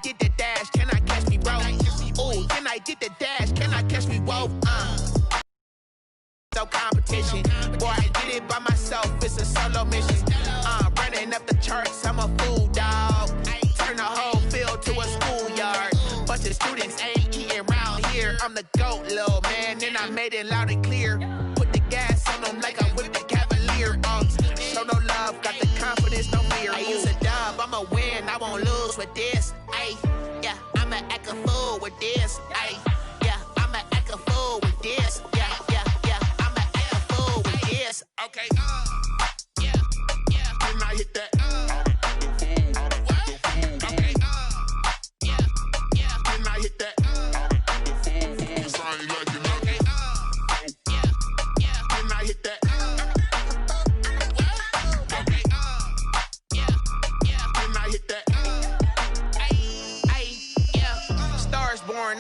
get the dash? Can I catch me, bro? Ooh, can I get the dash? Can I catch me, whoa? No competition. Boy, I did it by myself. It's a solo mission. Running up the charts. I'm a fool, dog. Turn the whole field to a schoolyard. Bunch of students ain't eating round here. I'm the GOAT, little man, and I made it loud and clear. Put the gas on them like I'm with the Cavalier. Show no love, got the confidence, no fear. I use a dub, I'ma win, I won't lose with this. Ay, yeah, I'ma act a fool with this. Ay, yeah, I'ma act a fool with this. Yeah, yeah, yeah, I'ma act a fool with this. Okay, yeah, yeah, can I hit that?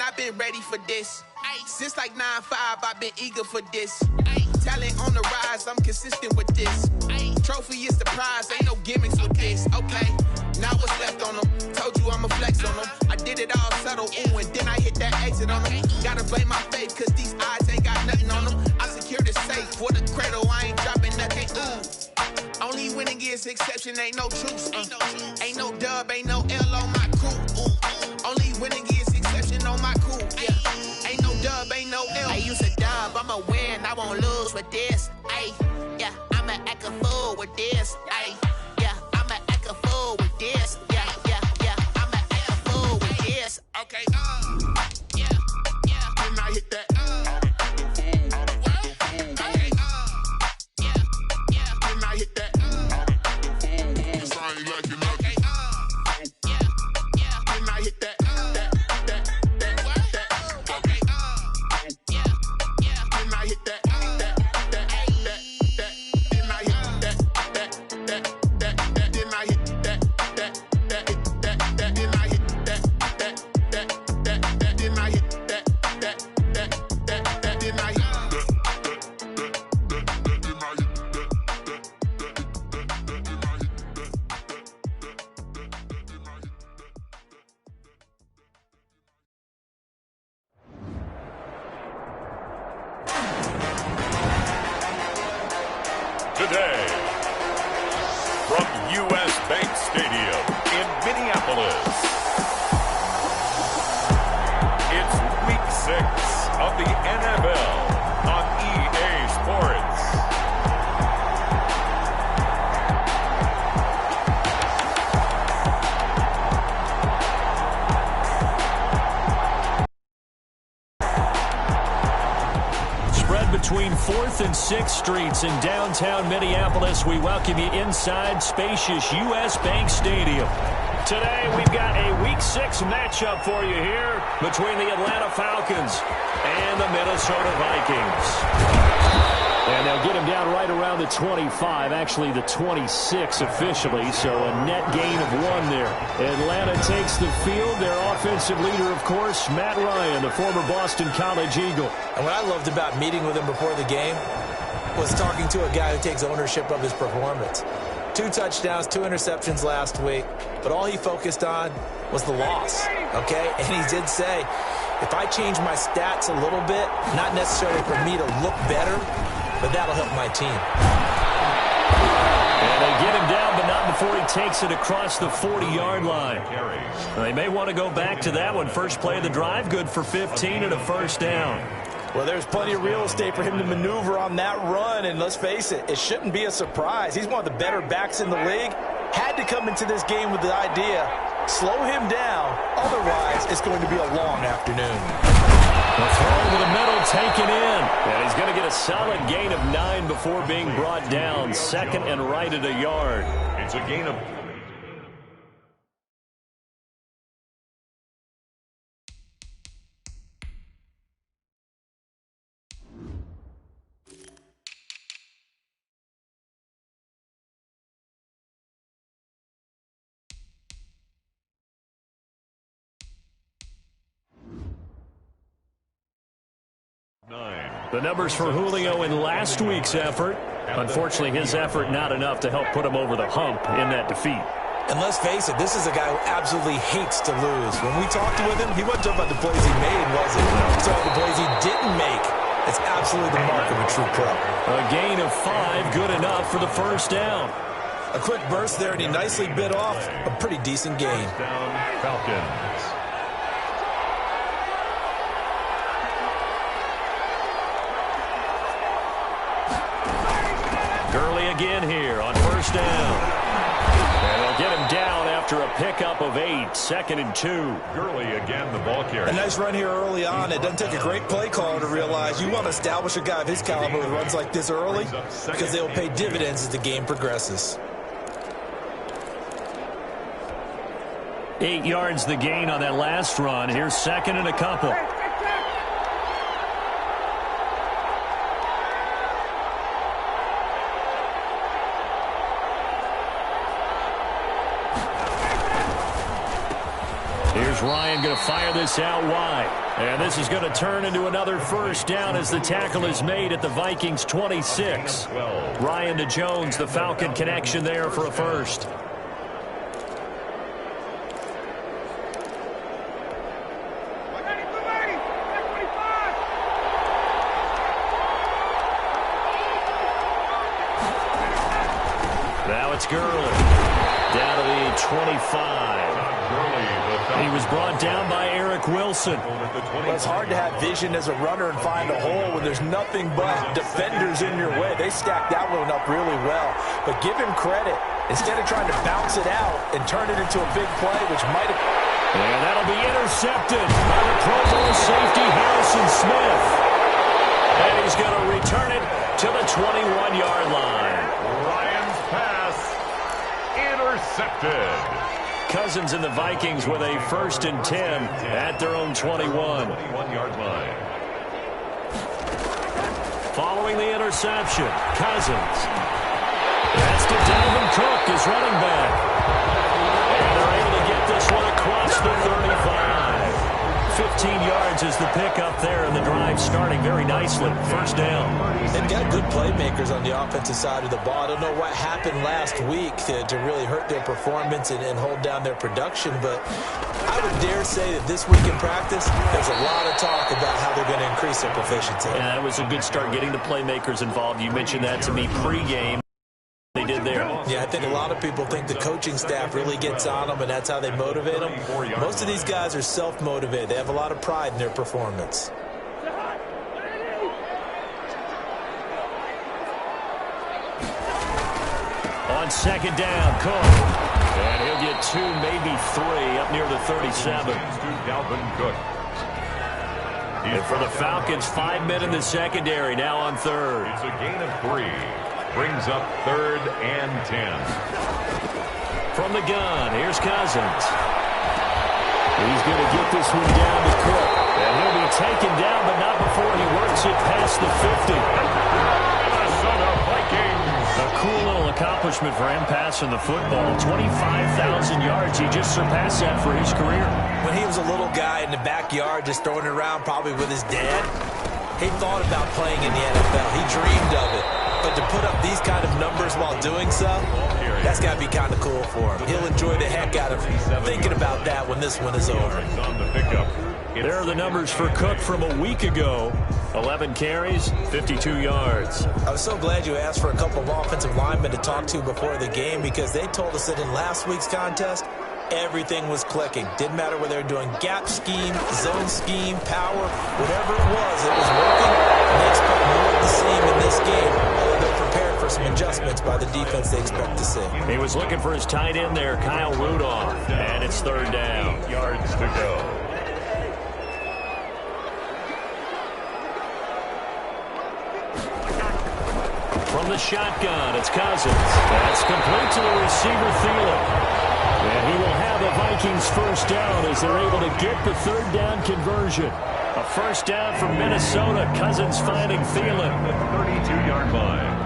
I've been ready for this. Since like 9-5, I've been eager for this. Talent on the rise, I'm consistent with this. Trophy is the prize, ain't no gimmicks with this. Okay, now what's left on them? Told you I'ma flex on them. I did it all subtle, ooh, and then I hit that exit on them. Gotta blame my faith, cause these eyes ain't got nothing on them. I secured the safe for the cradle, I ain't dropping nothing, ooh. Only winning is exception, ain't no truce. Ain't no dub, ain't no L on my crew, ooh. Only winning is exception on my crew, yeah. Ain't no dub, ain't no L. I use a dub, I'ma win, I won't lose with this. Ay, yeah, I'ma act a fool with this. Ay, yeah, I'ma act a fool with this. Yeah, yeah, yeah, I'ma act a fool with this. Okay, yeah, yeah, can I hit that? Today, from U.S. Bank Stadium in Minneapolis, it's Week 6 of the NFL on EA Sports. Between 4th and 6th Streets in downtown Minneapolis, we welcome you inside spacious U.S. Bank Stadium. Today, we've got a Week 6 matchup for you here between the Atlanta Falcons and the Minnesota Vikings. And they'll get him down right around the 25, actually the 26 officially, so a net gain of 1 there. Atlanta takes the field. Their offensive leader, of course, Matt Ryan, the former Boston College Eagle. And what I loved about meeting with him before the game was talking to a guy who takes ownership of his performance. 2 touchdowns, 2 interceptions last week, but all he focused on was the loss, okay? And he did say, if I change my stats a little bit, not necessarily for me to look better, but that'll help my team. And they get him down, but not before he takes it across the 40-yard line. They may want to go back to that one. First play of the drive, good for 15 and a first down. Well, there's plenty of real estate for him to maneuver on that run, and let's face it, it shouldn't be a surprise. He's one of the better backs in the league. Had to come into this game with the idea, slow him down, otherwise it's going to be a long afternoon. The throw to the middle, taken in. And he's going to get a solid gain of 9 before being brought down. Second and right at a yard. It's a gain of... The numbers for Julio in last week's effort. Unfortunately, his effort not enough to help put him over the hump in that defeat. And let's face it, this is a guy who absolutely hates to lose. When we talked with him, he wasn't talking about the plays he made, was it? He talked about the plays he didn't make. It's absolutely the mark of a true pro. A gain of 5, good enough for the first down. A quick burst there, and he nicely bit off a pretty decent gain. Down, Falcons. Gurley again here on first down. And they'll get him down after a pickup of 8, 2nd and 2. Gurley again, the ball carrier. A nice run here early on. It doesn't take a great play caller to realize you want to establish a guy of his caliber who runs like this early because they will pay dividends as the game progresses. 8 yards the gain on that last run. Here's 2nd and a couple. Here's Ryan going to fire this out wide. And this is going to turn into another first down as the tackle is made at the Vikings 26. Ryan to Jones, the Falcon connection there for a first. Now it's Gurley. Down to the 25. He was brought down by Eric Wilson. Well, it's hard to have vision as a runner and find a hole when there's nothing but defenders in your way. They stacked that one up really well. But give him credit. Instead of trying to bounce it out and turn it into a big play, which might have... And that'll be intercepted by the Pro Bowl safety, Harrison Smith. And he's going to return it to the 21-yard line. Ryan's pass intercepted. Cousins and the Vikings with a 1st and 10 at their own 21. 21-yard line. Following the interception, Cousins. That's to Dalvin Cook, his running back. And they're able to get this one across the 35. 15 yards is the pickup there, and the drive starting very nicely. First down. They've got good playmakers on the offensive side of the ball. I don't know what happened last week to really hurt their performance and hold down their production, but I would dare say that this week in practice, there's a lot of talk about how they're going to increase their proficiency. Yeah, that was a good start getting the playmakers involved. You mentioned that to me pregame. They did there. Yeah, I think a lot of people think the coaching staff really gets on them, and that's how they motivate them. Most of these guys are self-motivated. They have a lot of pride in their performance. On second down, Cook. And he'll get 2, maybe 3 up near the 37. Dalvin Cook. And for the Falcons, 5 men in the secondary, now on 3rd. It's a gain of 3. Brings up 3rd and 10. From the gun, here's Cousins. He's going to get this one down to Cook. And he'll be taken down, but not before he works it past the 50. Minnesota Vikings. A cool little accomplishment for him passing the football. 25,000 yards. He just surpassed that for his career. When he was a little guy in the backyard just throwing it around probably with his dad, he thought about playing in the NFL. He dreamed of it. But to put up these kind of numbers while doing so, that's got to be kind of cool for him. He'll enjoy the heck out of thinking about that when this one is over. There are the numbers for Cook from a week ago. 11 carries, 52 yards. I was so glad you asked for a couple of offensive linemen to talk to before the game because they told us that in last week's contest, everything was clicking. Didn't matter whether they were doing gap scheme, zone scheme, power, whatever it was working. And they expect more of the same in this game. They're prepared for some adjustments by the defense they expect to see. He was looking for his tight end there, Kyle Rudolph. And it's 3rd down. Yards to go. From the shotgun, it's Cousins. That's complete to the receiver, Thielen. And he will have a Vikings first down as they're able to get the 3rd down conversion. A first down from Minnesota. Cousins finding Thielen. The 32-yard line.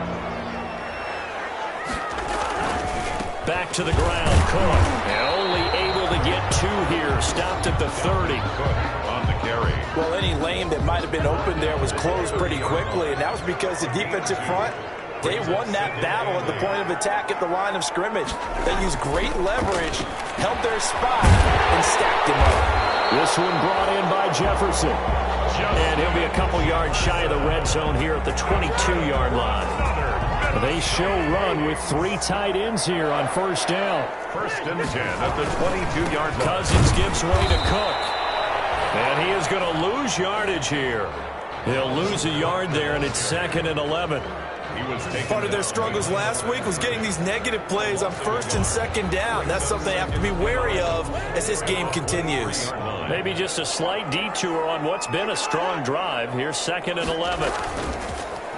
Back to the ground, Cook. And only able to get 2 here. Stopped at the 30. Cook on the carry. Well, any lane that might have been open there was closed pretty quickly, and that was because the defensive front They won that battle at the point of attack at the line of scrimmage. They used great leverage, held their spot, and stacked him up. This one brought in by Jefferson. And he'll be a couple yards shy of the red zone here at the 22-yard line. They show run with 3 tight ends here on first down. First and 10 at the 22-yard line. Cousins gives way to Cook. And he is going to lose yardage here. He'll lose a yard there, and it's 2nd and 11. Part of their struggles last week was getting these negative plays on first and second down. That's something they have to be wary of as this game continues. Maybe just a slight detour on what's been a strong drive. Here's 2nd and 11.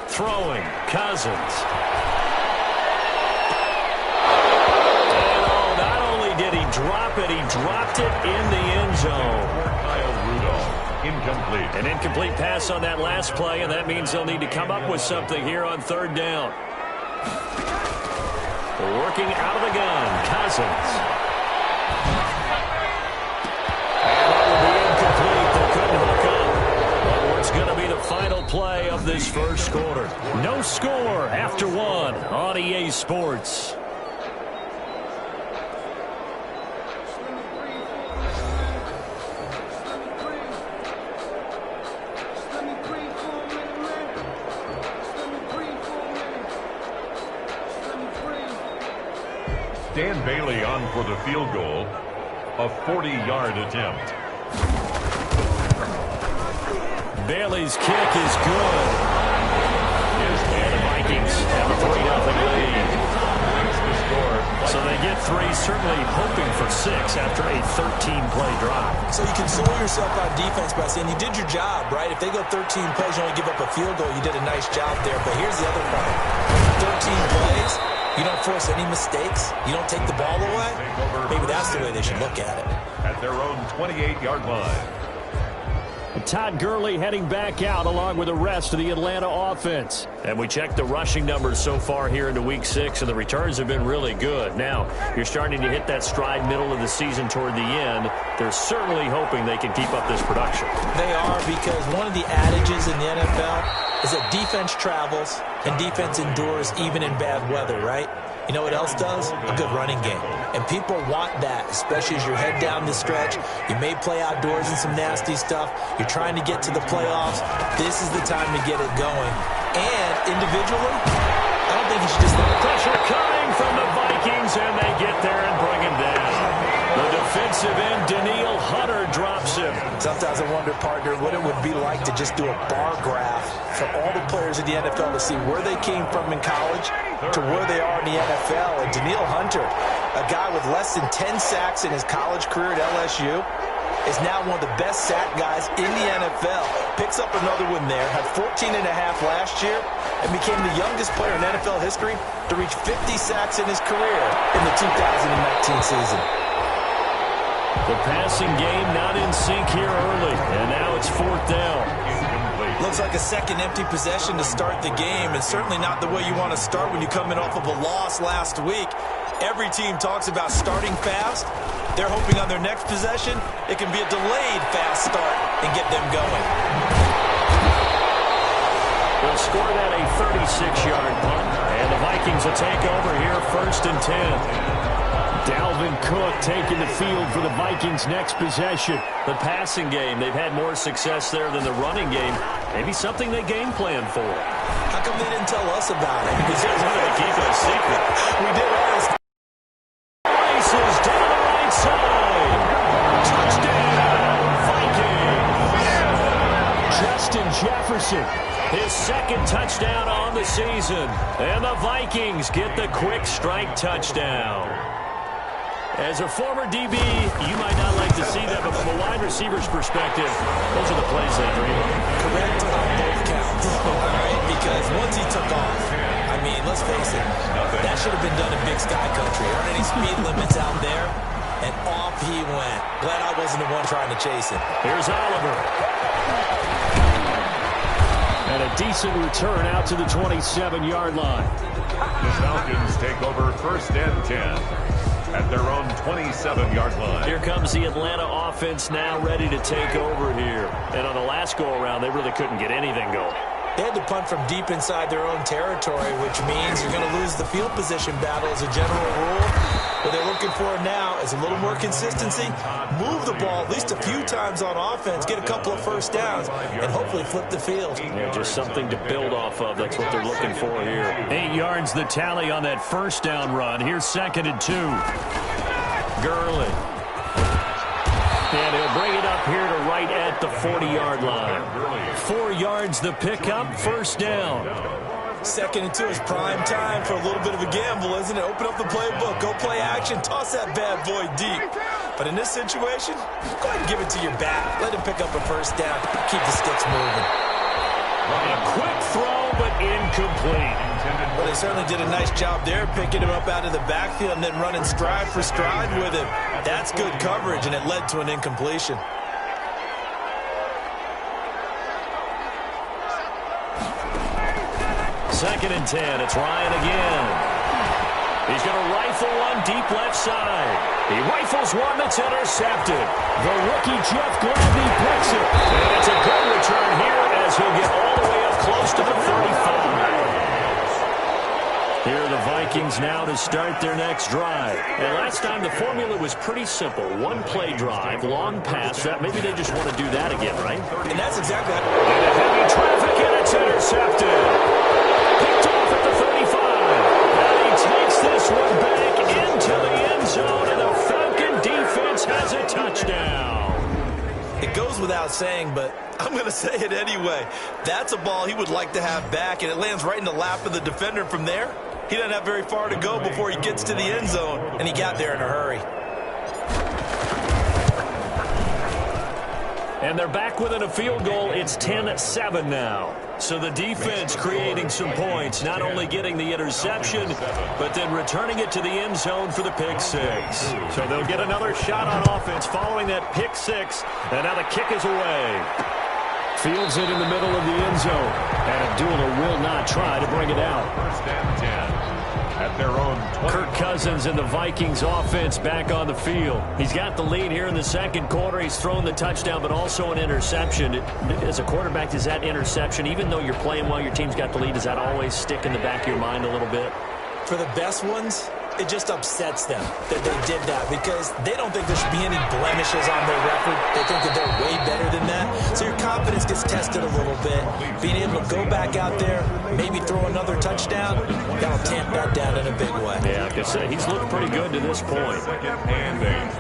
Throwing, Cousins. And not only did he drop it, he dropped it in the end zone. Incomplete. An incomplete pass on that last play, and that means they'll need to come up with something here on 3rd down. Working out of the gun, Cousins. And that will be incomplete. They couldn't hook up. But what's going to be the final play of this first quarter? No score after 1 on EA Sports. Dan Bailey on for the field goal, a 40-yard attempt. Bailey's kick is good. And the Vikings have a 3-0 lead. So they get 3, certainly hoping for 6 after a 13-play drive. So you console yourself on defense by saying you did your job, right? If they go 13 plays, you only give up a field goal, you did a nice job there. But here's the other part. 13 plays. You don't force any mistakes. You don't take the ball away. Maybe that's the way they should look at it. At their own 28-yard line. Todd Gurley heading back out along with the rest of the Atlanta offense. And we checked the rushing numbers so far here into Week 6, and the returns have been really good. Now, you're starting to hit that stride middle of the season toward the end. They're certainly hoping they can keep up this production. They are, because one of the adages in the NFL is that defense travels and defense endures even in bad weather, right? You know what else does? A good running game. And people want that, especially as you head down the stretch. You may play outdoors in some nasty stuff. You're trying to get to the playoffs. This is the time to get it going. And individually, I don't think you should just let it. Pressure coming from the Vikings, and they get there and bring him down. The defensive end, Danielle Hunter, drops him. Sometimes I wonder, partner, what it would be like to just do a bar graph for all the players in the NFL to see where they came from in college to where they are in the NFL. And Danielle Hunter, a guy with less than 10 sacks in his college career at LSU, is now one of the best sack guys in the NFL. Picks up another one there, had 14.5 last year, and became the youngest player in NFL history to reach 50 sacks in his career in the 2019 season. The passing game not in sync here early, and now it's 4th down. Looks like a second empty possession to start the game, and certainly not the way you want to start when you come in off of a loss last week. Every team talks about starting fast. They're hoping on their next possession, it can be a delayed fast start and get them going. They'll score that a 36-yard punt, and the Vikings will take over here 1st and 10. Dalvin Cook taking the field for the Vikings' next possession. The passing game, they've had more success there than the running game. Maybe something they game plan for. How come they didn't tell us about it? Because they wanted to keep it a secret. We did ours. Races down the right side. Touchdown, Vikings. Justin Jefferson, his 2nd touchdown on the season. And the Vikings get the quick strike touchdown. As a former DB, you might not like to see that, but from a wide receiver's perspective, those are the plays they dream of. Correct on both counts. All right, because once he took off, I mean, let's face it, that should have been done in Big Sky Country. There aren't any speed limits out there, and off he went. Glad I wasn't the one trying to chase him. Here's Oliver. And a decent return out to the 27-yard line. The Falcons take over 1st and 10. At their own 27-yard line. Here comes the Atlanta offense now ready to take over here. And on the last go-around, they really couldn't get anything going. They had to punt from deep inside their own territory, which means you're going to lose the field position battle as a general rule. What they're looking for now is a little more consistency, move the ball at least a few times on offense, get a couple of first downs, and hopefully flip the field. Yeah, just something to build off of. That's what they're looking for here. 8 yards the tally on that first down run. Here's 2nd and 2. Gurley. And he'll bring it up here to right at the 40-yard line. 4 yards the pickup, first down. 2nd and 2 is prime time for a little bit of a gamble, isn't it? Open up the playbook, go play action, toss that bad boy deep. But in this situation, go ahead and give it to your back. Let him pick up a first down. Keep the sticks moving. A quick throw, but incomplete. Well, they certainly did a nice job there, picking him up out of the backfield and then running stride for stride with him. That's good coverage, and it led to an incompletion. Second and 10. It's Ryan again. He's going to rifle one deep left side. He rifles one that's intercepted. The rookie Jeff Gladney picks it. And it's a good return here as he'll get all the way up close to the 35. Here are the Vikings now to start their next drive. And last time the formula was pretty simple. One play drive, long pass. That maybe they just want to do that again, right? And that's exactly that. Into heavy traffic, and it's intercepted. Picked off at the 35. And he takes this one back into the end zone, and the Falcon defense has a touchdown. It goes without saying, but I'm going to say it anyway. That's a ball he would like to have back, and it lands right in the lap of the defender from there. He doesn't have very far to go before he gets to the end zone, and he got there in a hurry. And they're back within a field goal. It's 10-7 now. So the defense creating some points, not only getting the interception, but then returning it to the end zone for the pick six. So they'll get another shot on offense following that pick six. And now the kick is away. Fields it in the middle of the end zone. And Abdullah will not try to bring it out. First and 10 at their own 20. Kirk Cousins and the Vikings offense back on the field. He's got the lead here in the second quarter. He's thrown the touchdown, but also an interception. As a quarterback, does that interception, even though you're playing while your team's got the lead, does that always stick in the back of your mind a little bit? For the best ones, it just upsets them that they did that because they don't think there should be any blemishes on their record. They think that they're way better than that. So your confidence gets tested a little bit. Being able to go back out there, maybe throw another touchdown, that'll tamp that down in a big way. Yeah, I could say he's looked pretty good to this point. Second and 8.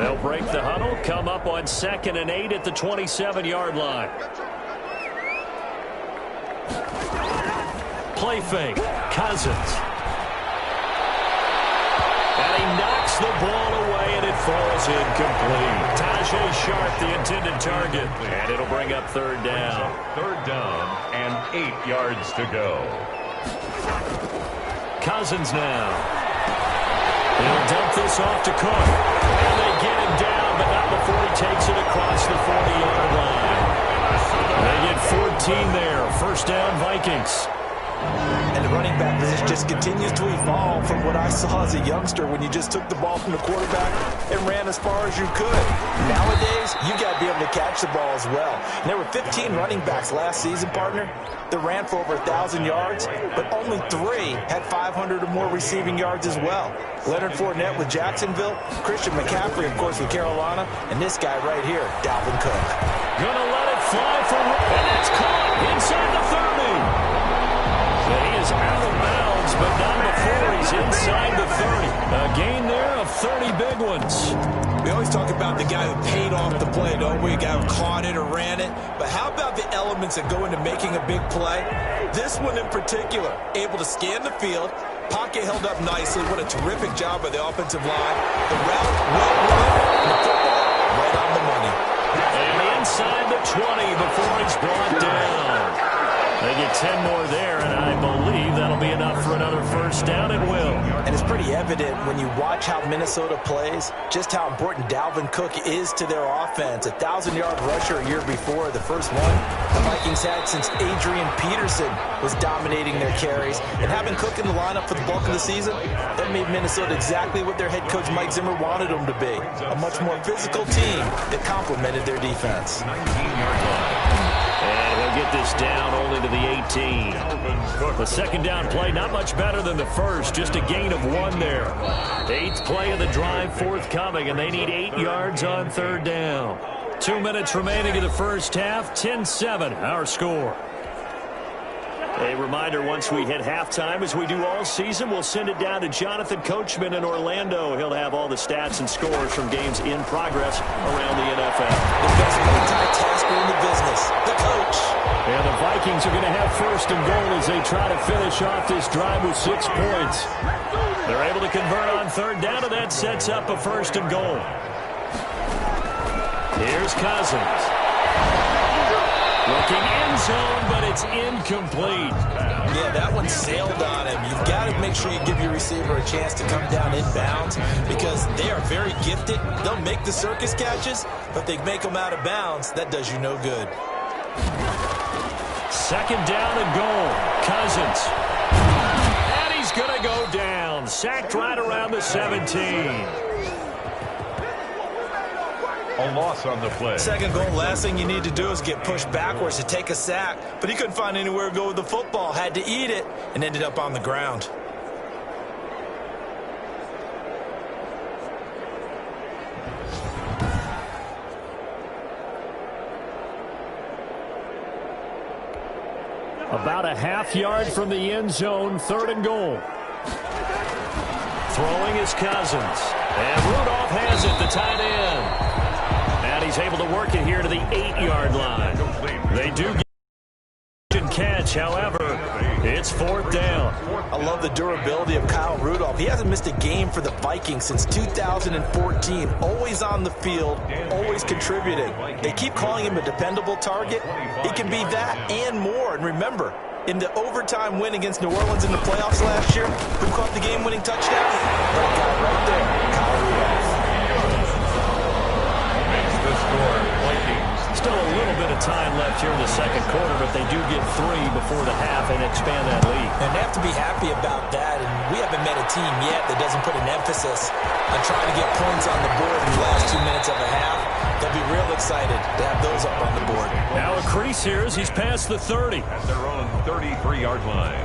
They'll break the huddle, come up on 2nd and 8 at the 27-yard line. Play fake, Cousins. And he knocks the ball away, and it falls incomplete. Tajay Sharp, the intended target. And it'll bring up 3rd down. 3rd down and 8 yards to go. Cousins now. He'll dump this off to Cook. And they get him down, but not before he takes it across the 40-yard line. They get 14 there. First down, Vikings. And the running back position just continues to evolve from what I saw as a youngster when you just took the ball from the quarterback and ran as far as you could. Nowadays, you got to be able to catch the ball as well. And there were 15 running backs last season, partner, that ran for over 1,000 yards, but only 3 had 500 or more receiving yards as well. Leonard Fournette with Jacksonville, Christian McCaffrey, of course, with Carolina, and this guy right here, Dalvin Cook. Gonna let it fly for and it's caught inside the 30. He is out of bounds, but not before he's inside the 30. A gain there of 30 big ones. We always talk about the guy who paid off the play, don't we? A guy who caught it or ran it. But how about the elements that go into making a big play? This one in particular, able to scan the field, pocket held up nicely. What a terrific job by the offensive line. The route, well run, and the football right on the money. And inside the 20 before it's brought down. They get 10 more there, and I believe that'll be enough for another first down. It will. And it's pretty evident when you watch how Minnesota plays, just how important Dalvin Cook is to their offense. 1,000-yard rusher a year before, the first one the Vikings had since Adrian Peterson was dominating their carries. And having Cook in the lineup for the bulk of the season, that made Minnesota exactly what their head coach Mike Zimmer wanted them to be. A much more physical team that complemented their defense. 19-yard line. And he'll get this down only to the 18. The second down play, not much better than the first, just a gain of 1 there. 8th play of the drive forthcoming, and they need 8 yards on third down. 2 minutes remaining in the first half, 10-7, our score. A reminder, once we hit halftime, as we do all season, we'll send it down to Jonathan Coachman in Orlando. He'll have all the stats and scores from games in progress around the NFL. The best multitasker in the business, the coach. And the Vikings are going to have first and goal as they try to finish off this drive with 6 points. They're able to convert on third down, and that sets up a first and goal. Here's Cousins. Looking end zone, but it's incomplete. Yeah, that one sailed on him. You've got to make sure you give your receiver a chance to come down inbounds because they are very gifted. They'll make the circus catches, but they make them out of bounds. That does you no good. Second down and goal. Cousins. And he's going to go down. Sacked right around the 17. A loss on the play. Second goal, last thing you need to do is get pushed backwards to take a sack. But he couldn't find anywhere to go with the football. Had to eat it and ended up on the ground. About a half yard from the end zone, third and goal. Throwing is Cousins. And Rudolph has it, the tight end. And he's able to work it here to the 8-yard line. They do get and catch, however, it's fourth down. I love the durability of Kyle Rudolph. He hasn't missed a game for the Vikings since 2014. Always on the field, always contributing. They keep calling him a dependable target. He can be that and more. And remember, in the overtime win against New Orleans in the playoffs last year, who caught the game-winning touchdown? That guy right there, Kyle Rudolph. Still a little bit of time left here in the second quarter, but they do get 3 before the half and expand that lead. And they have to be happy about that. And we haven't met a team yet that doesn't put an emphasis on trying to get points on the board in the last 2 minutes of a half. They'll be real excited to have those up on the board. Now a crease here as he's past the 30. At their own 33-yard line.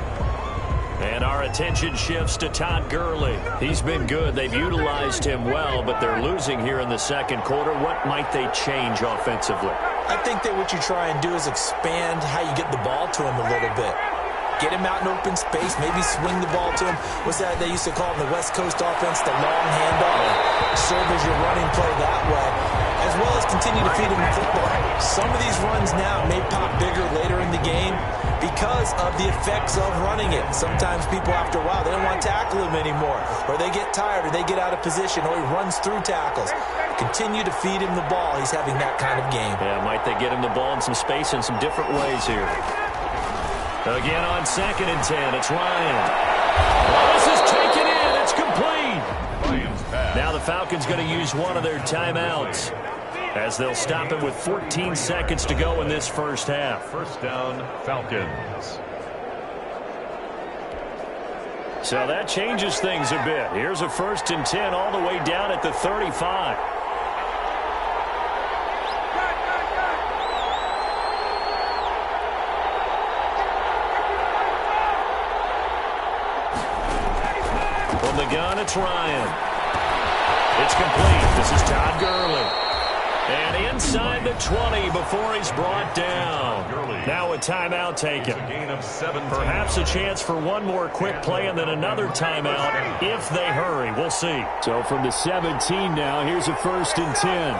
And our attention shifts to Todd Gurley. He's been good. They've utilized him well, but they're losing here in the second quarter. What might they change offensively? I think that what you try and do is expand how you get the ball to him a little bit. Get him out in open space, maybe swing the ball to him. What's that they used to call in the West Coast offense, the long handoff? Serve as your running play that way, as well as continue to feed him the football. Some of these runs now may pop bigger later in the game because of the effects of running it. Sometimes people, after a while, they don't want to tackle him anymore, or they get tired, or they get out of position, or he runs through tackles. Continue to feed him the ball. He's having that kind of game. Yeah, might they get him the ball in some space in some different ways here. Again on 2nd and 10, it's Ryan. Oh, this is taken in. It's complete. Now the Falcons going to use one of their timeouts as they'll stop it with 14 seconds to go in this first half. First down, Falcons. So that changes things a bit. Here's a 1st and 10 all the way down at the 35. From the gun, it's Ryan. It's complete. This is Todd Gurley. And inside the 20 before he's brought down. Now a timeout taken. Perhaps a chance for one more quick play and then another timeout if they hurry. We'll see. So from the 17 now, here's a 1st and 10.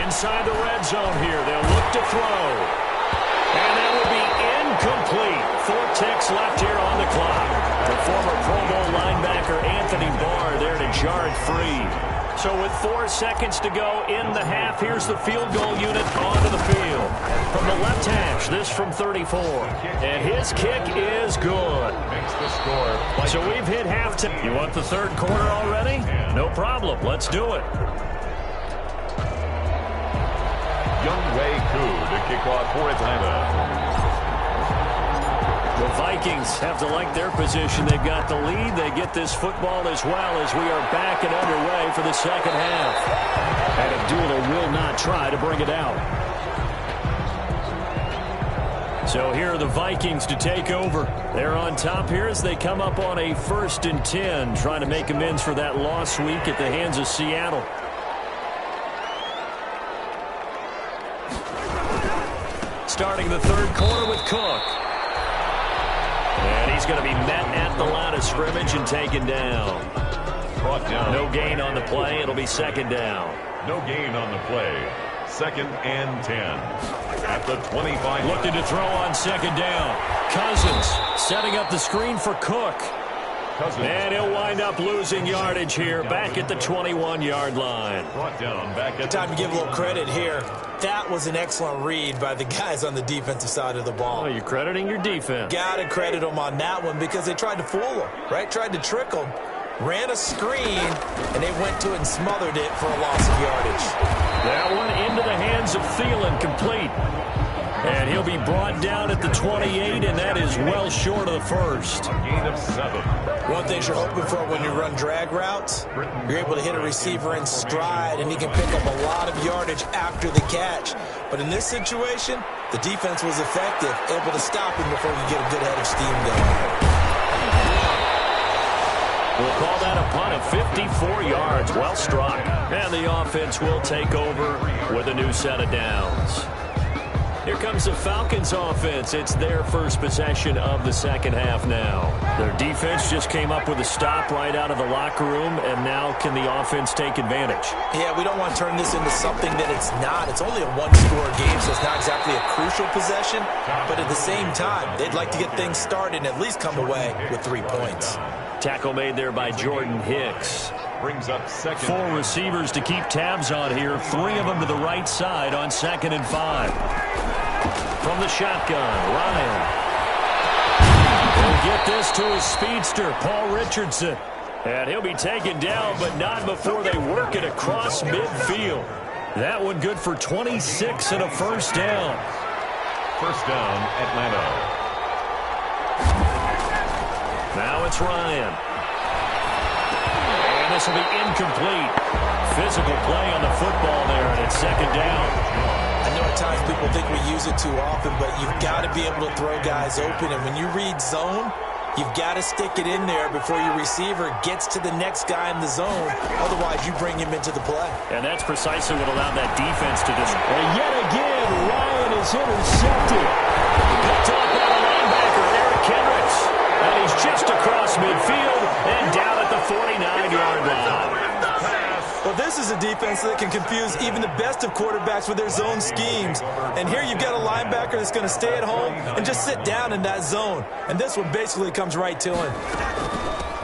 Inside the red zone here. They'll look to throw. And that will be incomplete. 4 ticks left here on the clock. The former Pro Bowl linebacker Anthony Barr there to jar it free. So with 4 seconds to go in the half, here's the field goal unit onto the field. From the left hash, this from 34. And his kick is good. Makes the score. So we've hit halftime. You want the third quarter already? No problem. Let's do it. Younghoe Koo to kick off for Atlanta. The Vikings have to like their position. They've got the lead. They get this football as well as we are back and underway for the second half. And Abdullah will not try to bring it out. So here are the Vikings to take over. They're on top here as they come up on a 1st and 10, trying to make amends for that lost week at the hands of Seattle. Starting the third quarter with Cook. And he's going to be met at the line of scrimmage and taken down. Brought down. No gain on the play. It'll be 2nd down. No gain on the play. 2nd and 10. At the 25. Looking to throw on 2nd down. Cousins setting up the screen for Cook. And he'll wind up losing yardage here back at the 21-yard line. Brought down back at Time to give a little credit here. That was an excellent read by the guys on the defensive side of the ball. Oh, you're crediting your defense. Got to credit them on that one because they tried to fool them, right? Tried to trick them. Ran a screen, and they went to it and smothered it for a loss of yardage. That one into the hands of Thielen, complete. And he'll be brought down at the 28, and that is well short of the first. A gain of 7. One thing you're hoping for when you run drag routes, you're able to hit a receiver in stride, and he can pick up a lot of yardage after the catch. But in this situation, the defense was effective, able to stop him before you get a good head of steam going. We'll call that a punt of 54 yards. Well struck. And the offense will take over with a new set of downs. Here comes the Falcons offense. It's their first possession of the second half now. Their defense just came up with a stop right out of the locker room, and now can the offense take advantage? Yeah, we don't want to turn this into something that it's not. It's only a one-score game, so it's not exactly a crucial possession. But at the same time, they'd like to get things started and at least come away with 3 points. Tackle made there by Jordan Hicks. Brings up 2nd. 4 receivers to keep tabs on here. 3 of them to the right side on 2nd and 5. From the shotgun, Ryan will get this to his speedster, Paul Richardson. And he'll be taken down, but not before they work it across midfield. That one good for 26 and a first down. First down, Atlanta. Now it's Ryan. And this will be incomplete. Physical play on the football there, and it's 2nd down. I know at times people think we use it too often, but you've got to be able to throw guys open. And when you read zone, you've got to stick it in there before your receiver gets to the next guy in the zone. Otherwise, you bring him into the play. And that's precisely what allowed that defense to just... And yet again, Ryan is intercepted. Picked off by the linebacker, Eric Kendricks. And he's just across midfield and down at the 49-yard line. Well, this is a defense that can confuse even the best of quarterbacks with their zone schemes. And here you've got a linebacker that's going to stay at home and just sit down in that zone. And this one basically comes right to him.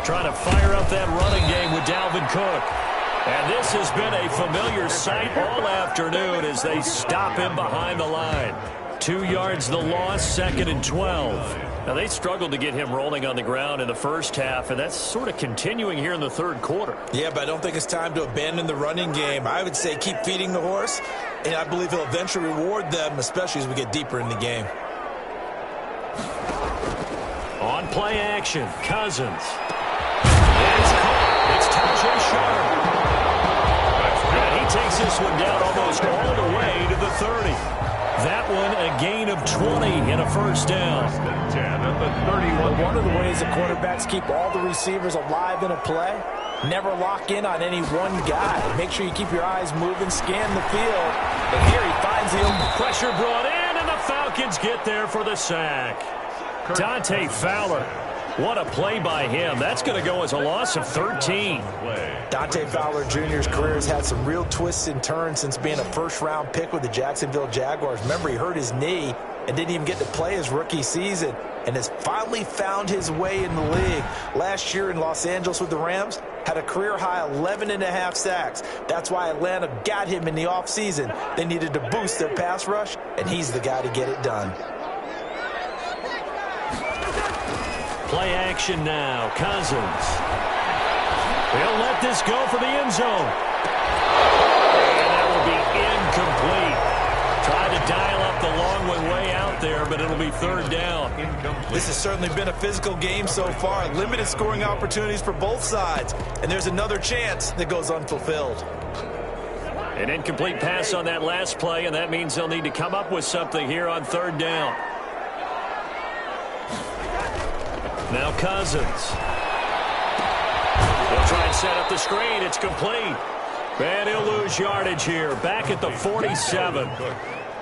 Trying to fire up that running game with Dalvin Cook. And this has been a familiar sight all afternoon as they stop him behind the line. 2 yards the loss, 2nd and 12. Now, they struggled to get him rolling on the ground in the first half, and that's sort of continuing here in the third quarter. Yeah, but I don't think it's time to abandon the running game. I would say keep feeding the horse, and I believe he'll eventually reward them, especially as we get deeper in the game. On play action, Cousins. It's caught. It's Tajay Sharp. And he takes this one down almost all the way to the 30. That one a gain of 20 and a first down. 10 at the 31. One of the ways that quarterbacks keep all the receivers alive in a play, never lock in on any one guy. Make sure you keep your eyes moving, scan the field. And here he finds the open. Pressure brought in, and the Falcons get there for the sack. Dante Fowler. What a play by him. That's going to go as a loss of 13. Dante Fowler Jr.'s career has had some real twists and turns since being a first-round pick with the Jacksonville Jaguars. Remember, he hurt his knee and didn't even get to play his rookie season and has finally found his way in the league. Last year in Los Angeles with the Rams, had a career-high 11.5 sacks. That's why Atlanta got him in the offseason. They needed to boost their pass rush, and he's the guy to get it done. Play action now. Cousins. He'll let this go for the end zone. And that will be incomplete. Tried to dial up the long way out there, but it'll be third down. This has certainly been a physical game so far. Limited scoring opportunities for both sides. And there's another chance that goes unfulfilled. An incomplete pass on that last play, and that means they'll need to come up with something here on third down. Now Cousins. They'll try and set up the screen. It's complete. And he'll lose yardage here. Back at the 47.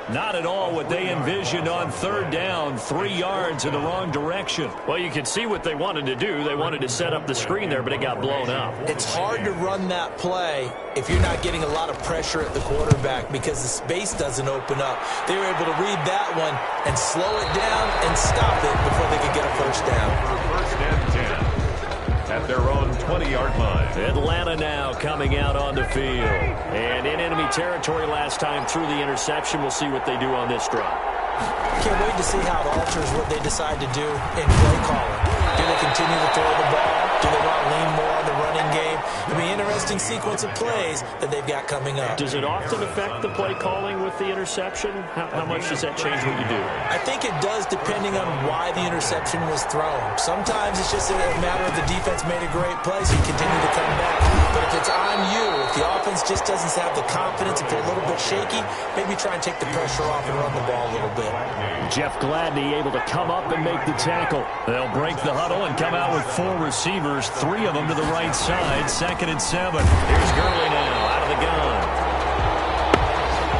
Not at all what they envisioned on third down. 3 yards in the wrong direction. Well, you can see what they wanted to do. They wanted to set up the screen there, but it got blown up. It's hard to run that play if you're not getting a lot of pressure at the quarterback because the space doesn't open up. They were able to read that one and slow it down and stop it before they could get a first down. First and 10 at their own 20-yard line. Atlanta now coming out on the field. And in enemy territory last time through the interception. We'll see what they do on this drive. Can't wait to see how it alters what they decide to do in play calling. Do they continue to throw the ball? Do they want to lean more on the running game? It'll be an interesting sequence of plays that they've got coming up. Does it often affect the play calling with the interception? How much does that change what you do? I think it does depending on why the interception was thrown. Sometimes it's just a matter of the defense made a great play, so you continue to come back. But if it's on you, if the offense just doesn't have the confidence, if they're a little bit shaky, maybe try and take the pressure off and run the ball a little bit. Jeff Gladney able to come up and make the tackle. They'll break the huddle and come out with 4 receivers, 3 of them to the right side. 2nd and 7. Here's Gurley now out of the gun.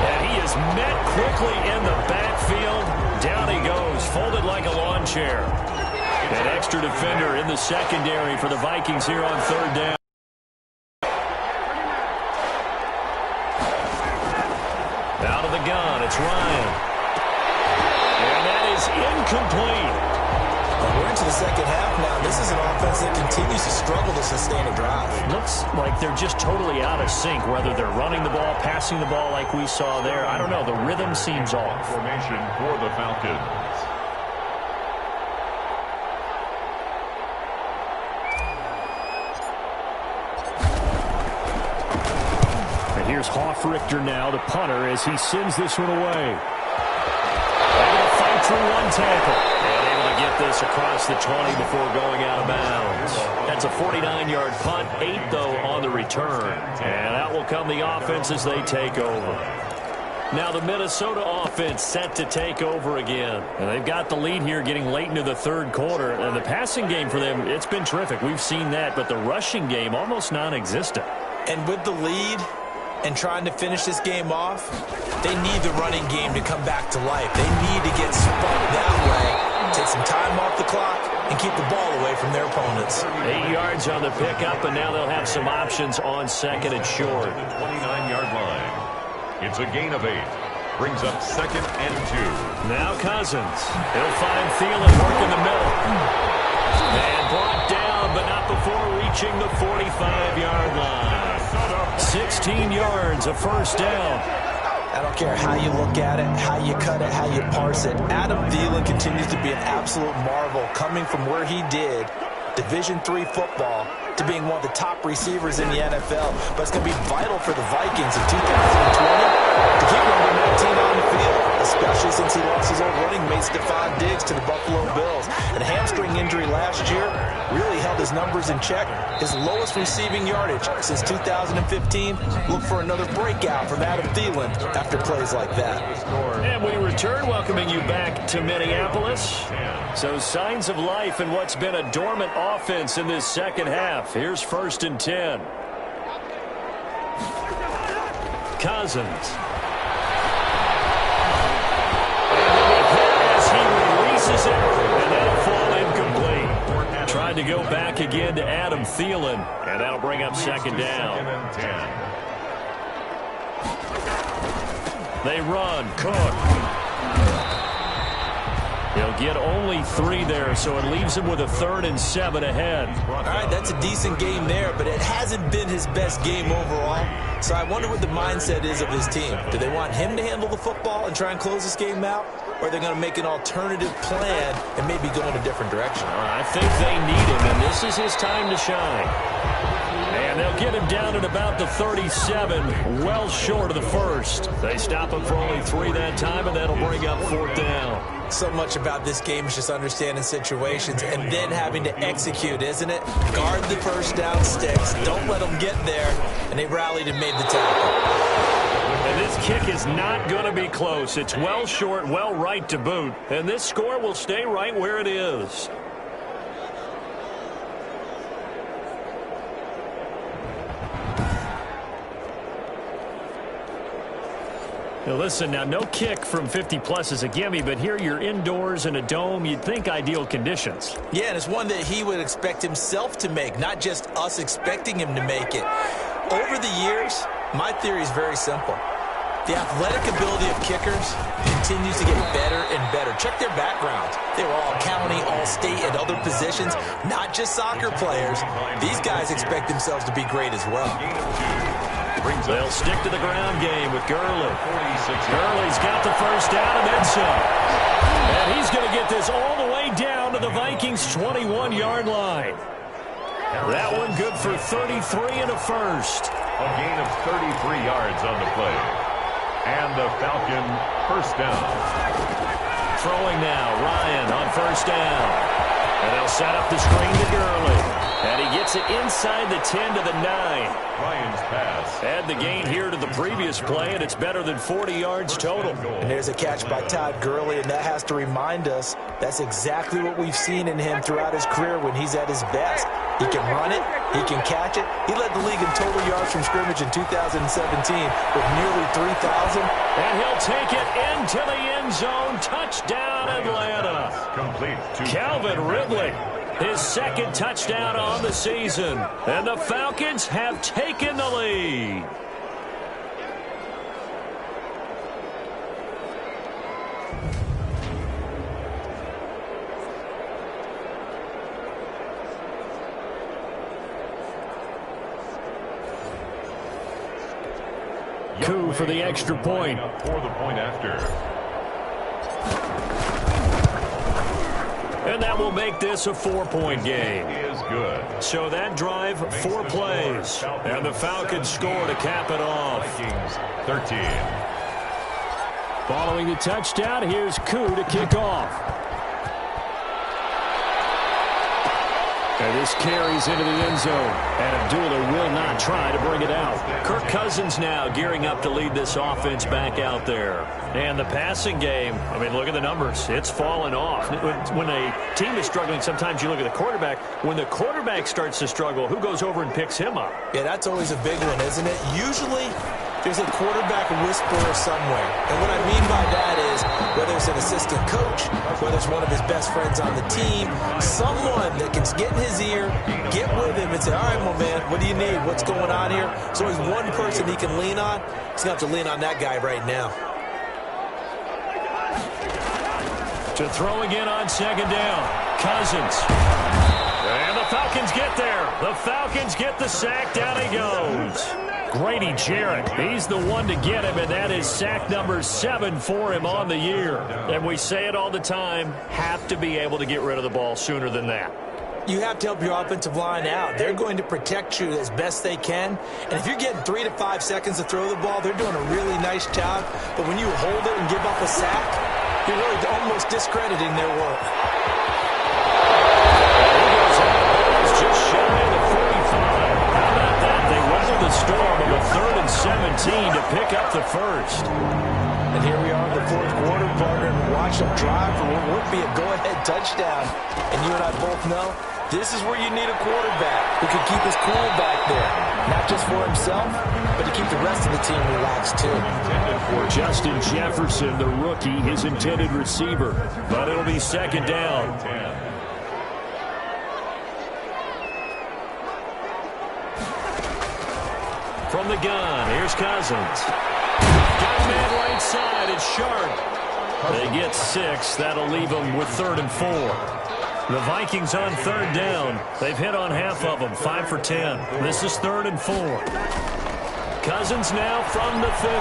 And he is met quickly in the backfield. Down he goes, folded like a lawn chair. An extra defender in the secondary for the Vikings here on third down. Out of the gun, it's Ryan. And that is incomplete. We're into the second half now. This is an offense that continues to struggle to sustain a drive. Looks like they're just totally out of sync, whether they're running the ball, passing the ball like we saw there. I don't know. The rhythm seems off. Formation for the Falcons. And here's Hoff-Richter now, the punter, as he sends this one away. Able to fight through one tackle. And able to get this across the 20 before going out of bounds. That's a 49-yard punt, 8, though, on the return. And out will come the offense as they take over. Now the Minnesota offense set to take over again. And they've got the lead here getting late into the third quarter. And the passing game for them, it's been terrific. We've seen that. But the rushing game, almost non-existent. And with the lead and trying to finish this game off, they need the running game to come back to life. They need to get spun that way, take some time off the clock, and keep the ball away from their opponents. 8 yards on the pickup, and now they'll have some options on 2nd and short. 29-yard line. It's a gain of 8. Brings up 2nd and 2. Now Cousins. He'll find Thielen working the middle. And brought down, but not before reaching the 45-yard line. 16 yards, a first down. I don't care how you look at it, how you cut it, how you parse it. Adam Thielen continues to be an absolute marvel coming from where he did, Division III football, to being one of the top receivers in the NFL. But it's going to be vital for the Vikings in 2020 to keep number 19 on the field, especially since he lost his old running mate Stephon Diggs to the Buffalo Bills. And a hamstring injury last year really held his numbers in check. His lowest receiving yardage since 2015. Look for another breakout from Adam Thielen after plays like that. And we return, welcoming you back to Minneapolis. So signs of life in what's been a dormant offense in this second half. Here's 1st and 10. Cousins. As he releases it, and that'll fall incomplete. Tried to go back again to Adam Thielen, and that'll bring up 2nd down. They run. Cook. He'll get only 3 there, so it leaves him with a 3rd and 7 ahead. All right, that's a decent game there, but it hasn't been his best game overall. So I wonder what the mindset is of his team. Do they want him to handle the football and try and close this game out? Or are they going to make an alternative plan and maybe go in a different direction? I think they need him, and this is his time to shine. And they'll get him down at about the 37, well short of the first. They stop him for only 3 that time, and that'll bring up 4th down. So much about this game is just understanding situations and then having to execute, isn't it? Guard the first down sticks. Don't let them get there. And they rallied and made the tackle. And this kick is not going to be close. It's well short, well right to boot. And this score will stay right where it is. Now listen, now no kick from 50-plus is a gimme, but here you're indoors in a dome. You'd think ideal conditions. Yeah, and it's one that he would expect himself to make, not just us expecting him to make it. Over the years, my theory is very simple. The athletic ability of kickers continues to get better and better. Check their backgrounds. They were all county, all state, and other positions, not just soccer players. These guys expect themselves to be great as well. They'll stick to the ground game with Gurley. Gurley's got the first down and then some. And he's going to get this all the way down to the Vikings' 21-yard line. That one good for 33 and a first. A gain of 33 yards on the play. And the Falcon first down. Throwing now, Ryan on first down. And they'll set up the screen to Gurley. And he gets it inside the 10 to the 9. Ryan's pass. Add the gain here to the previous play, and it's better than 40 yards total. And there's a catch by Todd Gurley, and that has to remind us that's exactly what we've seen in him throughout his career when he's at his best. He can run it. He can catch it. He led the league in total yards from scrimmage in 2017 with nearly 3,000. And he'll take it into the end zone. Touchdown, Atlanta. Complete to Calvin Ridley. His second touchdown on the season. And the Falcons have taken the lead. Coup for the extra point. For the point after. And that will make this a 4-point game. Is good. So that drive, 4 plays. And the Falcons score to cap it off. Vikings 13. Following the touchdown, here's Koo to kick off. And this carries into the end zone. And Abdullah will not try to bring it out. Kirk Cousins now gearing up to lead this offense back out there. And the passing game, I mean, look at the numbers. It's fallen off. When a team is struggling, sometimes you look at the quarterback. When the quarterback starts to struggle, who goes over and picks him up? Yeah, that's always a big one, isn't it? Usually, there's a quarterback whisperer somewhere. And what I mean by that is, whether it's an assistant coach, whether it's one of his best friends on the team, someone that can get in his ear, get with him and say, all right, my man, what do you need? What's going on here? So there's one person he can lean on. He's going to have to lean on that guy right now. To throw again on second down. Cousins. And the Falcons get there. The Falcons get the sack. Down he goes. Grady Jarrett, he's the one to get him, and that is sack number 7 for him on the year. And we say it all the time, have to be able to get rid of the ball sooner than that. You have to help your offensive line out. They're going to protect you as best they can. And if you're getting 3 to 5 seconds to throw the ball, they're doing a really nice job. But when you hold it and give up a sack, you're really almost discrediting their work. Just shy of the 45. How about that? They weathered the storm of a 3rd and 17 to pick up the first. And here we are in the 4th quarter, partner, and watch them drive for what would be a go-ahead touchdown. And you and I both know this is where you need a quarterback who can keep his cool back there. Not just for himself, but to keep the rest of the team relaxed too. Justin Jefferson, the rookie, his intended receiver. But it'll be second down. From the gun, here's Cousins. Got a man right side, it's Sharp. They get 6, that'll leave them with 3rd and 4. The Vikings on 3rd down. They've hit on half of them, 5 for 10. This is 3rd and 4. Cousins now from the 50.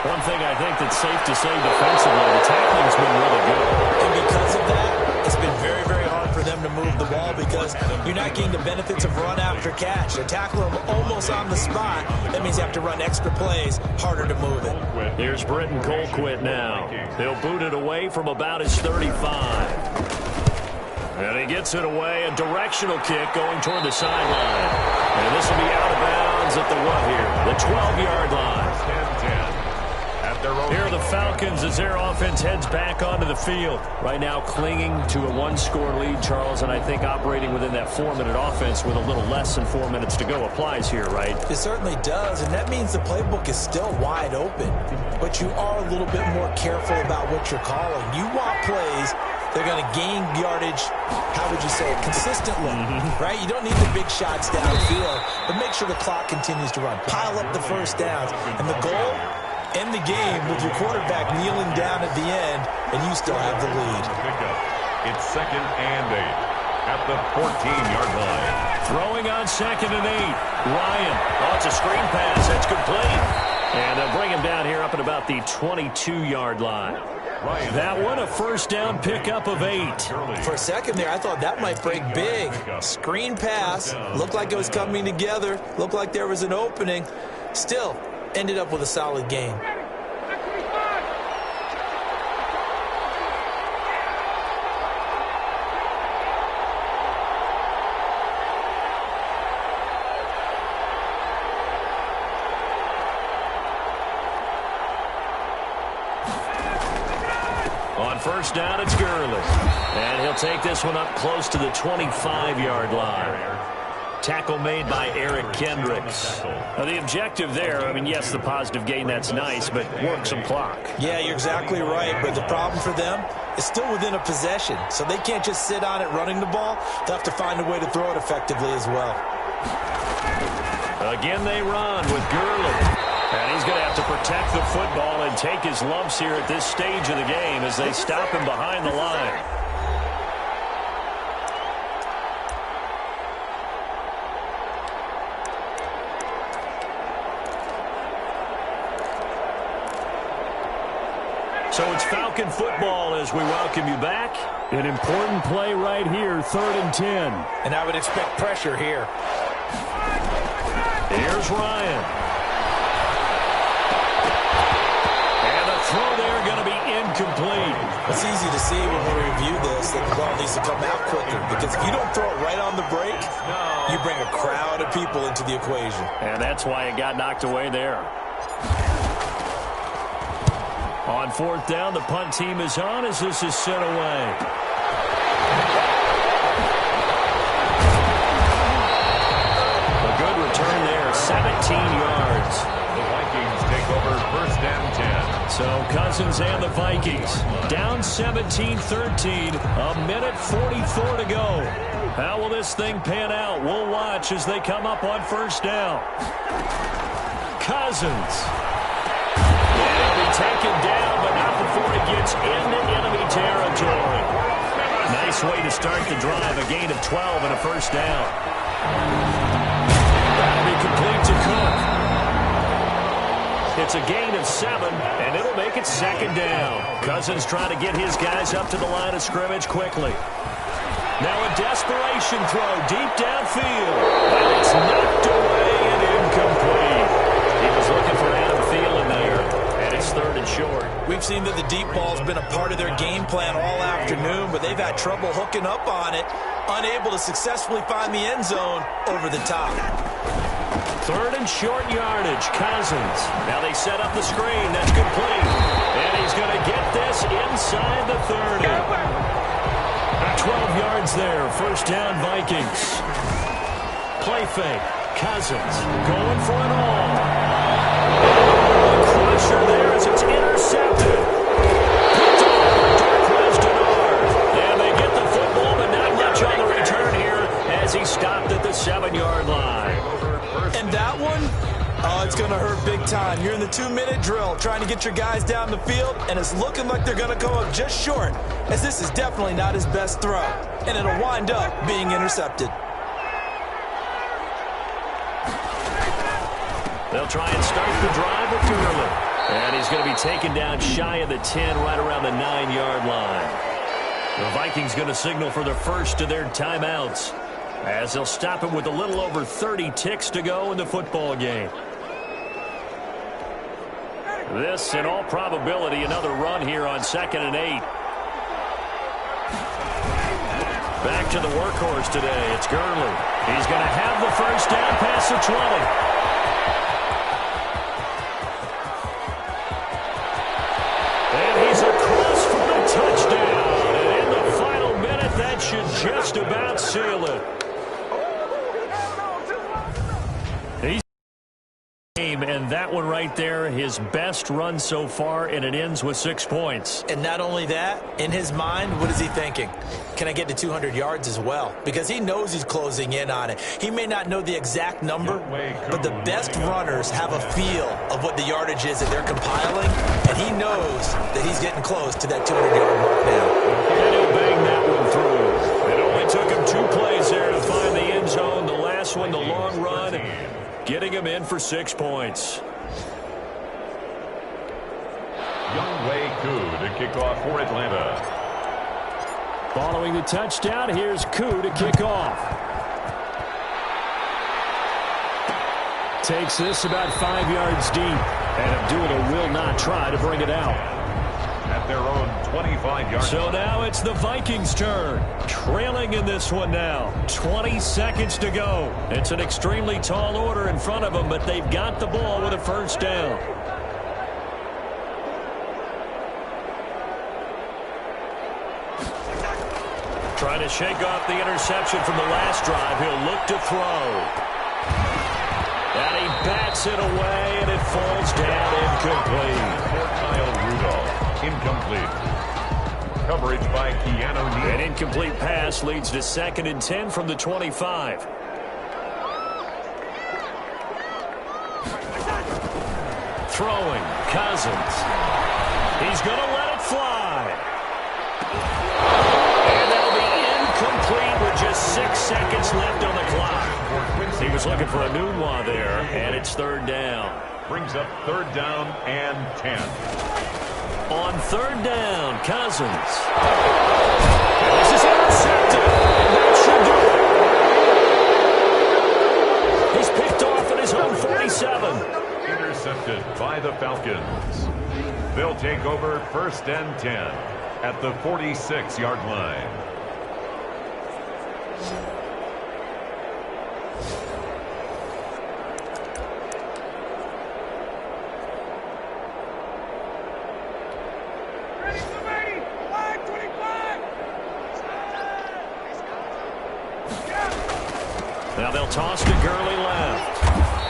One thing I think that's safe to say defensively, the tackling's been really good. And because of that, it's been very, very hard for them to to move the ball because you're not getting the benefits of run after catch. They're tackling him almost on the spot. That means you have to run extra plays, harder to move it. Here's Britton Colquitt now. He'll boot it away from about his 35. And he gets it away, a directional kick going toward the sideline. And this will be out of bounds at the what here? The 12-yard line. 10-10. Here are the Falcons as their offense heads back onto the field. Right now clinging to a one-score lead, Charles, and I think operating within that 4-minute offense with a little less than 4 minutes to go applies here, right? It certainly does, and that means the playbook is still wide open. But you are a little bit more careful about what you're calling. You want plays they're going to gain yardage, how would you say it, consistently, right? You don't need the big shots downfield, but make sure the clock continues to run. Pile up the first downs, and the goal, end the game with your quarterback kneeling down at the end, and you still have the lead. It's 2nd and 8 at the 14-yard line. Throwing on 2nd and 8. Ryan. Oh, it's a screen pass. That's complete. And they'll bring him down here up at about the 22-yard line. That one, a first down pickup of 8. For a second there, I thought that might break big. Screen pass. Looked like it was coming together. Looked like there was an opening. Still, ended up with a solid game. On first down, it's Gurley. And he'll take this one up close to the 25-yard line. Tackle made by Eric Kendricks. Now, the objective there, I mean, yes, the positive gain, that's nice, but work some clock. Yeah, you're exactly right, but the problem for them is still within a possession, so they can't just sit on it running the ball. They'll have to find a way to throw it effectively as well. Again, they run with Gurley. And he's going to have to protect the football and take his lumps here at this stage of the game as they stop him behind the line. So it's Falcon football as we welcome you back. An important play right here, 3rd and 10. And I would expect pressure here. Here's Ryan. Throw there going to be incomplete. It's easy to see when we review this that the ball needs to come out quicker because if you don't throw it right on the break, you bring a crowd of people into the equation. And that's why it got knocked away there. On 4th down, the punt team is on as this is sent away. A good return there, 17 yards. The Vikings take over 1st and 10. So Cousins and the Vikings down 17-13, a minute 44 to go. How will this thing pan out? We'll watch as they come up on 1st down. Cousins. And he'll be taken down, but not before he gets into enemy territory. Nice way to start the drive, a gain of 12 and a 1st down. That'll be complete to Cook. It's a gain of 7, and it'll make it 2nd down. Cousins trying to get his guys up to the line of scrimmage quickly. Now a desperation throw deep downfield. And it's knocked away and incomplete. He was looking for Adam Thielen there, and it's 3rd and short. We've seen that the deep ball's been a part of their game plan all afternoon, but they've had trouble hooking up on it, unable to successfully find the end zone over the top. 3rd and short yardage, Cousins. Now they set up the screen. That's complete. And he's going to get this inside the 30. 12 yards there. 1st down, Vikings. Play fake. Cousins going for it all. Crusher there as it's intercepted. Darqueze Dennard. And they get the football, but not much on the return here as he stopped at the 7-yard line. And that one, it's going to hurt big time. You're in the 2-minute drill trying to get your guys down the field, and it's looking like they're going to go up just short, as this is definitely not his best throw, and it'll wind up being intercepted. They'll try and start the drive with Gurley. And he's going to be taken down shy of the 10, right around the 9-yard line. The Vikings going to signal for the first of their timeouts as they'll stop it with a little over 30 ticks to go in the football game. This, in all probability, another run here on 2nd and 8. Back to the workhorse today. It's Gurley. He's going to have the first down past the 20. And he's across for the touchdown. And in the final minute, that should just about seal it. And that one right there, his best run so far, and it ends with 6 points. And not only that, in his mind, what is he thinking? Can I get to 200 yards as well? Because he knows he's closing in on it. He may not know the exact number, but the best runners have a feel of what the yardage is that they're compiling, and he knows that he's getting close to that 200-yard mark now. And he'll bang that one through. It only took him 2 plays there to find the end zone. The last one, the long run, getting him in for 6 points. Younghoe Koo to kick off for Atlanta. Following the touchdown, here's Koo to kick off. Takes this about 5 yards deep, and Abdullah will not try to bring it out. At their own 25-yard. So now it's the Vikings' turn. Trailing in this one now. 20 seconds to go. It's an extremely tall order in front of them, but they've got the ball with a first down. Trying to shake off the interception from the last drive. He'll look to throw. And he bats it away, and it falls down incomplete. For Kyle Rudolph. Incomplete. Coverage by Keanu Neal. An incomplete pass leads to 2nd and 10 from the 25. Throwing, Cousins. He's going to let it fly. And that'll be incomplete with just 6 seconds left on the clock. He was looking for a Nunwa there, and it's 3rd down. Brings up 3rd down and 10. On 3rd down, Cousins. This is intercepted. That should do it. He's picked off at his own 47. Intercepted by the Falcons. They'll take over 1st and 10 at the 46-yard line. Now they'll toss to Gurley left.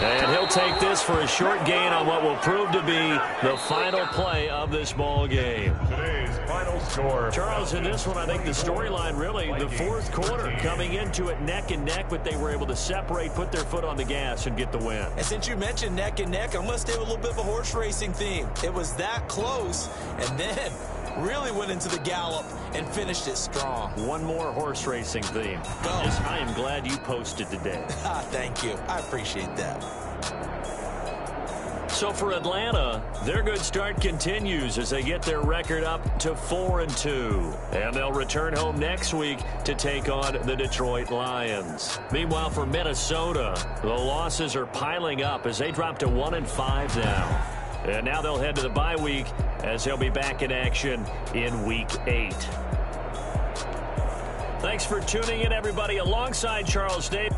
And he'll take this for a short gain on what will prove to be the final play of this ball game. Today's final score. Charles, in this one, I think the storyline really, the 4th quarter, coming into it neck and neck, but they were able to separate, put their foot on the gas, and get the win. And since you mentioned neck and neck, I'm going to stay with a little bit of a horse racing theme. It was that close, and then really went into the gallop and finished it strong. One more horse racing theme. Go. I am glad you posted today. Thank you. I appreciate that. So for Atlanta, their good start continues as they get their record up to 4-2. And they'll return home next week to take on the Detroit Lions. Meanwhile, for Minnesota, the losses are piling up as they drop to 1-5 now. And now they'll head to the bye week as they'll be back in action in Week 8. Thanks for tuning in, everybody. Alongside Charles Davis.